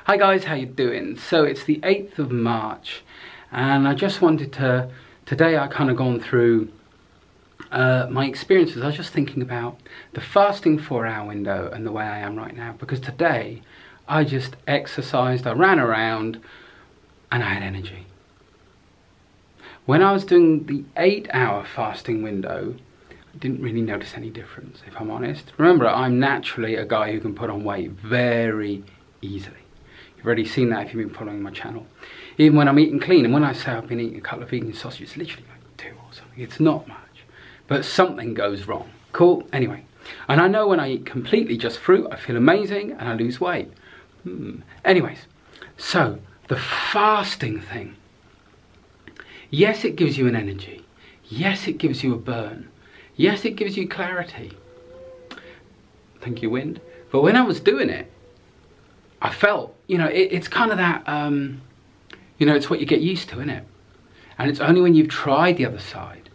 Hi guys, how you doing? So it's the 8th of March and I just wanted to, today I kind of gone through my experiences. I was just thinking about the fasting 4-hour window and the way I am right now, because today I just exercised, I ran around and I had energy. When I was doing the 8-hour fasting window, I didn't really notice any difference, if I'm honest. Remember, I'm naturally a guy who can put on weight very easily. You've already seen that if you've been following my channel. Even when I'm eating clean, and when I say I've been eating a couple of vegan sausages, it's literally like 2 or something. It's not much, but something goes wrong. Cool, anyway. And I know when I eat completely just fruit, I feel amazing and I lose weight. Anyways, so the fasting thing. Yes, it gives you an energy. Yes, it gives you a burn. Yes, it gives you clarity. Thank you, wind. But when I was doing it, I felt, you know, it's kind of that, you know, it's what you get used to, isn't it? And it's only when you've tried the other side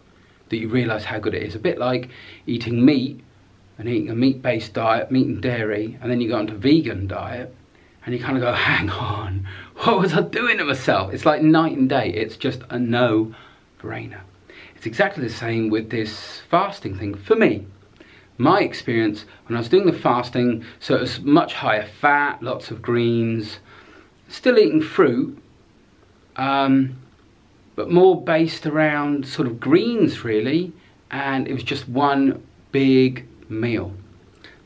that you realise how good it is. A bit like eating meat and eating a meat-based diet, meat and dairy, and then you go onto a vegan diet and you kind of go, hang on, what was I doing to myself? It's like night and day. It's just a no-brainer. It's exactly the same with this fasting thing for me. My experience when I was doing the fasting, so it was much higher fat, lots of greens, still eating fruit, but more based around sort of greens really, and it was just one big meal.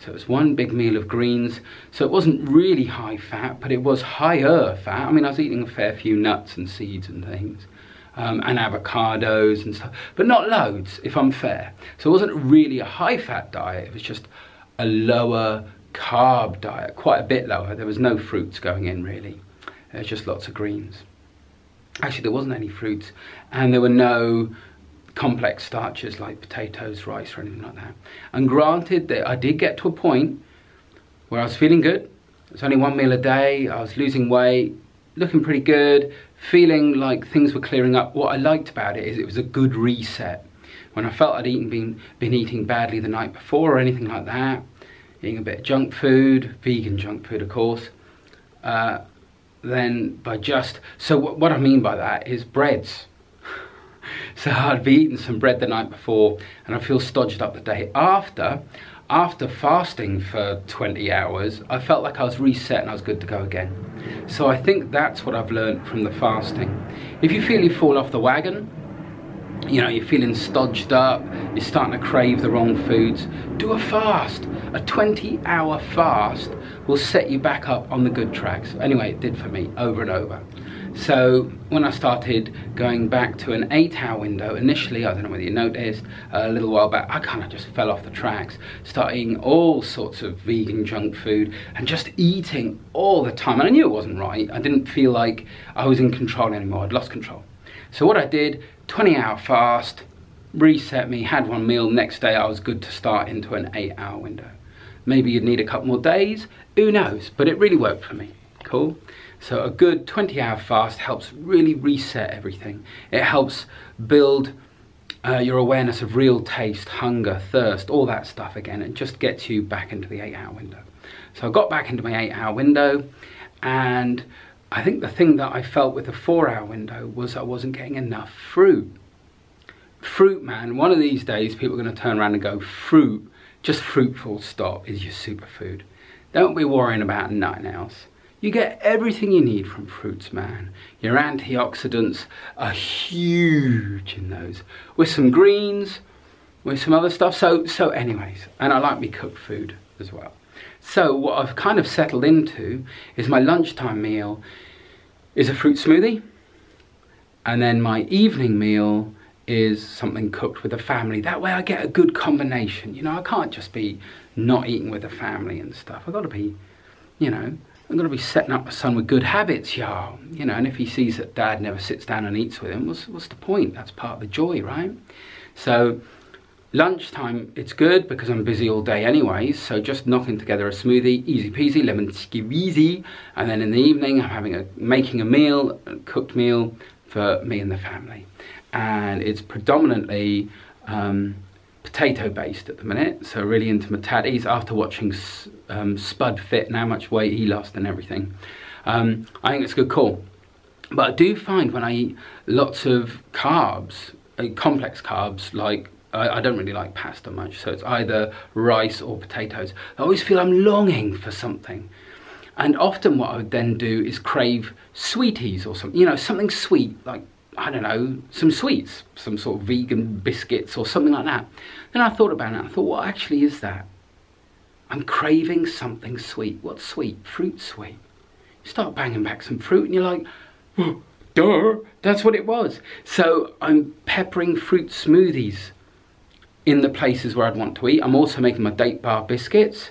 So it was one big meal of greens, so it wasn't really high fat, but it was higher fat. I mean, I was eating a fair few nuts and seeds and things. And avocados and stuff, but not loads, if I'm fair. So it wasn't really a high fat diet, it was just a lower carb diet, quite a bit lower. There was no fruits going in really, there's just lots of greens. Actually, there wasn't any fruits, and there were no complex starches like potatoes, rice or anything like that. And granted that I did get to a point where I was feeling good. It was only one meal a day, I was losing weight, looking pretty good, feeling like things were clearing up. What I liked about it is it was a good reset. When I felt I'd been eating badly the night before or anything like that, eating a bit of junk food, vegan junk food of course, then by just, so what I mean by that is breads. So I'd be eating some bread the night before and I feel stodged up the day after. After fasting for 20 hours, I felt like I was reset and I was good to go again. So I think that's what I've learned from the fasting. If you feel you fall off the wagon, you know, you're feeling stodged up, you're starting to crave the wrong foods, do a fast. A 20-hour fast will set you back up on the good tracks. Anyway, it did for me over and over. So when I started going back to an 8-hour window, initially, I don't know whether you noticed, a little while back, I kind of just fell off the tracks, started eating all sorts of vegan junk food and just eating all the time. And I knew it wasn't right. I didn't feel like I was in control anymore. I'd lost control. So what I did, 20-hour fast, reset me, had one meal, next day I was good to start into an 8-hour window. Maybe you'd need a couple more days, who knows, but it really worked for me. Cool. So a good 20-hour fast helps really reset everything. It helps build your awareness of real taste, hunger, thirst, all that stuff again. It just gets you back into the 8-hour window. So I got back into my 8-hour window, and I think the thing that I felt with the 4-hour window was I wasn't getting enough fruit. Fruit, man, one of these days people are going to turn around and go, fruit, just fruit full stop is your superfood. Don't be worrying about nothing else. You get everything you need from fruits, man. Your antioxidants are huge in those. With some greens, with some other stuff. So anyways, and I like me cooked food as well. So what I've kind of settled into is my lunchtime meal is a fruit smoothie. And then my evening meal is something cooked with the family. That way I get a good combination. You know, I can't just be not eating with the family and stuff. I've got to be, you know, I'm going to be setting up my son with good habits, y'all. You know, and if he sees that dad never sits down and eats with him, what's the point? That's part of the joy, right? So lunchtime, it's good because I'm busy all day anyways. So just knocking together a smoothie, easy peasy, lemon squeezy. And then in the evening, I'm making a meal, a cooked meal for me and the family. And it's predominantly potato based at the minute, so really into my tatties after watching Spud Fit and how much weight he lost and everything. I think it's a good call. But I do find when I eat lots of carbs, complex carbs, like I don't really like pasta much, so it's either rice or potatoes, I always feel I'm longing for something. And often what I would then do is crave sweeties or something, you know, something sweet, like, I don't know, some sweets, some sort of vegan biscuits or something like that. Then I thought about it, I thought, what actually is that? I'm craving something sweet. What's sweet? Fruit sweet. You start banging back some fruit and you're like, oh, duh, that's what it was. So I'm peppering fruit smoothies in the places where I'd want to eat. I'm also making my date bar biscuits,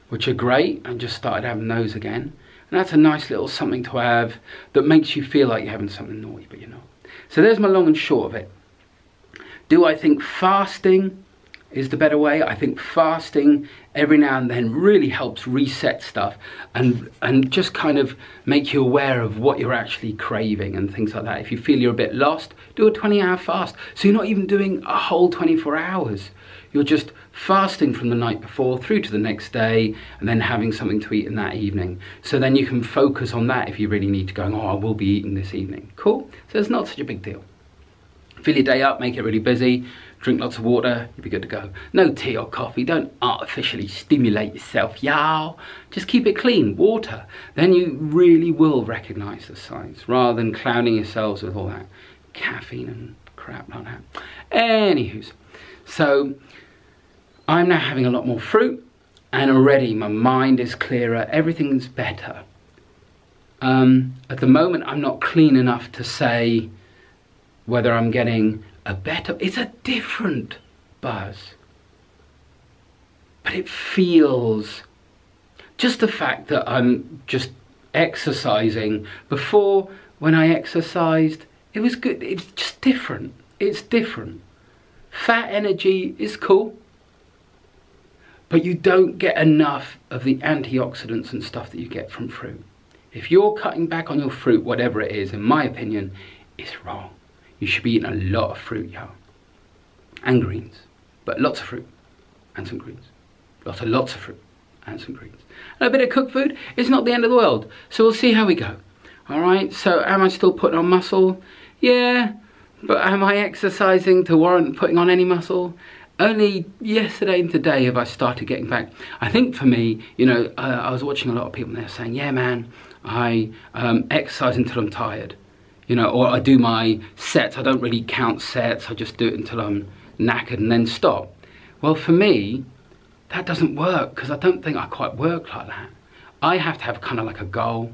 which are great. I just started having those again. And that's a nice little something to have that makes you feel like you're having something naughty, but you're not. So there's my long and short of it. Do I think fasting is the better way? I think fasting every now and then really helps reset stuff and just kind of make you aware of what you're actually craving and things like that. If you feel you're a bit lost, do a 20-hour fast. So you're not even doing a whole 24 hours. You're just fasting from the night before through to the next day and then having something to eat in that evening. So then you can focus on that if you really need to go, oh, I will be eating this evening. Cool? So it's not such a big deal. Fill your day up, make it really busy, drink lots of water, you'll be good to go. No tea or coffee, don't artificially stimulate yourself, y'all. Just keep it clean, water. Then you really will recognise the signs, rather than clowning yourselves with all that caffeine and crap like that. Anywho's, so I'm now having a lot more fruit, and already my mind is clearer, everything's better. At the moment, I'm not clean enough to say whether I'm getting a better, it's a different buzz. But it feels, just the fact that I'm just exercising. Before, when I exercised, it was good, it's just different. It's different. Fat energy is cool, but you don't get enough of the antioxidants and stuff that you get from fruit. If you're cutting back on your fruit, whatever it is, in my opinion, it's wrong. You should be eating a lot of fruit, y'all. And greens. But lots of fruit. And some greens. Lots of fruit. And some greens. And a bit of cooked food is not the end of the world. So we'll see how we go. Alright, so am I still putting on muscle? Yeah. But am I exercising to warrant putting on any muscle? Only yesterday and today have I started getting back. I think for me, you know, I was watching a lot of people and they're saying, yeah man, I exercise until I'm tired. You know, or I do my sets, I don't really count sets, I just do it until I'm knackered and then stop. Well, for me, that doesn't work because I don't think I quite work like that. I have to have kind of like a goal.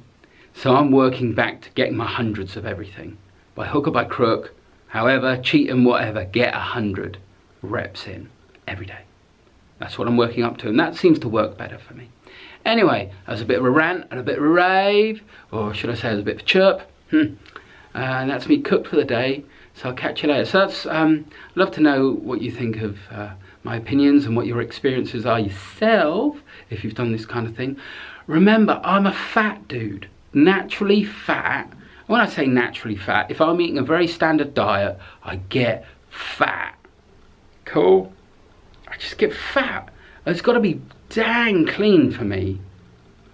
So I'm working back to getting my hundreds of everything. By hook or by crook, however, cheating, whatever, get 100 reps in every day. That's what I'm working up to, and that seems to work better for me. Anyway, that was a bit of a rant and a bit of a rave, or should I say it was a bit of a chirp. And that's me cooked for the day, so I'll catch you later. So that's, I'd love to know what you think of my opinions and what your experiences are yourself, if you've done this kind of thing. Remember, I'm a fat dude, naturally fat. When I say naturally fat, if I'm eating a very standard diet, I get fat. Cool? I just get fat. It's got to be dang clean for me.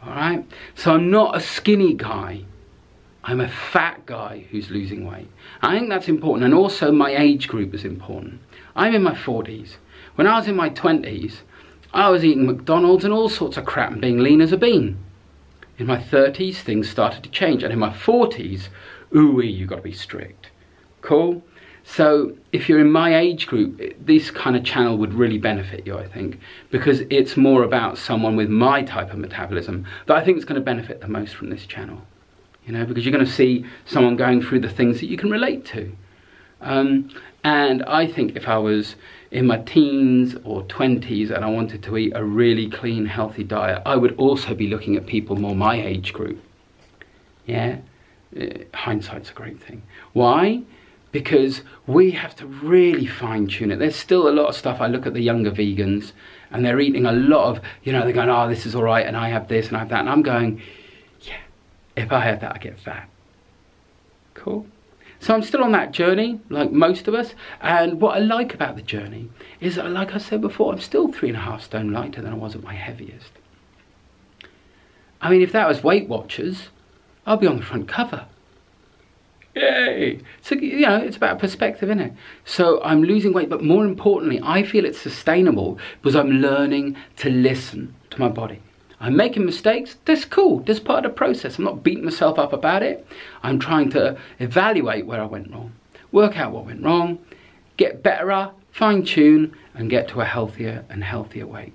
Alright? So I'm not a skinny guy. I'm a fat guy who's losing weight. I think that's important, and also my age group is important. I'm in my 40s. When I was in my 20s, I was eating McDonald's and all sorts of crap and being lean as a bean. In my 30s, things started to change, and in my 40s, ooh-wee, you've got to be strict. Cool? So if you're in my age group, this kind of channel would really benefit you, I think, because it's more about someone with my type of metabolism that I think is going to benefit the most from this channel. You know, because you're going to see someone going through the things that you can relate to. And I think if I was in my teens or 20s and I wanted to eat a really clean, healthy diet, I would also be looking at people more my age group. Yeah? Hindsight's a great thing. Why? Because we have to really fine-tune it. There's still a lot of stuff. I look at the younger vegans and they're eating a lot of, you know, they're going, oh, this is all right, and I have this and I have that. And I'm going, yeah, if I have that, I get fat. Cool. So I'm still on that journey, like most of us. And what I like about the journey is that, like I said before, I'm still 3.5 stone lighter than I was at my heaviest. I mean, if that was Weight Watchers, I'll be on the front cover. Yay! So, you know, it's about perspective, isn't it? So I'm losing weight, but more importantly, I feel it's sustainable because I'm learning to listen to my body. I'm making mistakes. That's cool. That's part of the process. I'm not beating myself up about it. I'm trying to evaluate where I went wrong, work out what went wrong, get better, fine tune, and get to a healthier and healthier weight.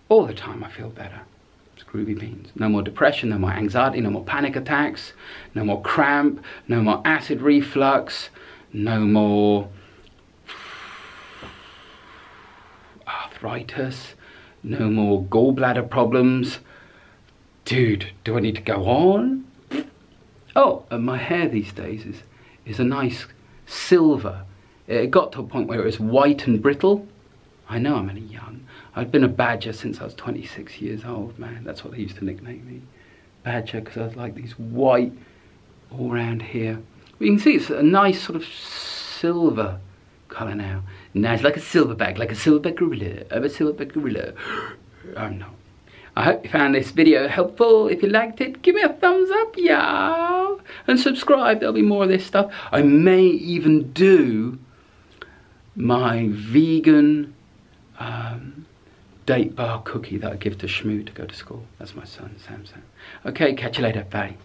All the time I feel better. It's groovy beans. No more depression, no more anxiety, no more panic attacks, no more cramp, no more acid reflux, no more arthritis, no more gallbladder problems. Dude, do I need to go on? Oh, and my hair these days is a nice silver. It got to a point where it was white and brittle. I know I'm only young. I've been a badger since I was 26 years old, man. That's what they used to nickname me. Badger, because I was like these white all around here. But you can see it's a nice sort of silver colour now. Nice, like a silverback, like a silverback gorilla. I'm a silverback gorilla. I'm not. I hope you found this video helpful. If you liked it, give me a thumbs up, y'all. And subscribe, there'll be more of this stuff. I may even do my vegan date bar cookie that I give to Shmoo to go to school. That's my son, Samson. Okay, catch you later, bye.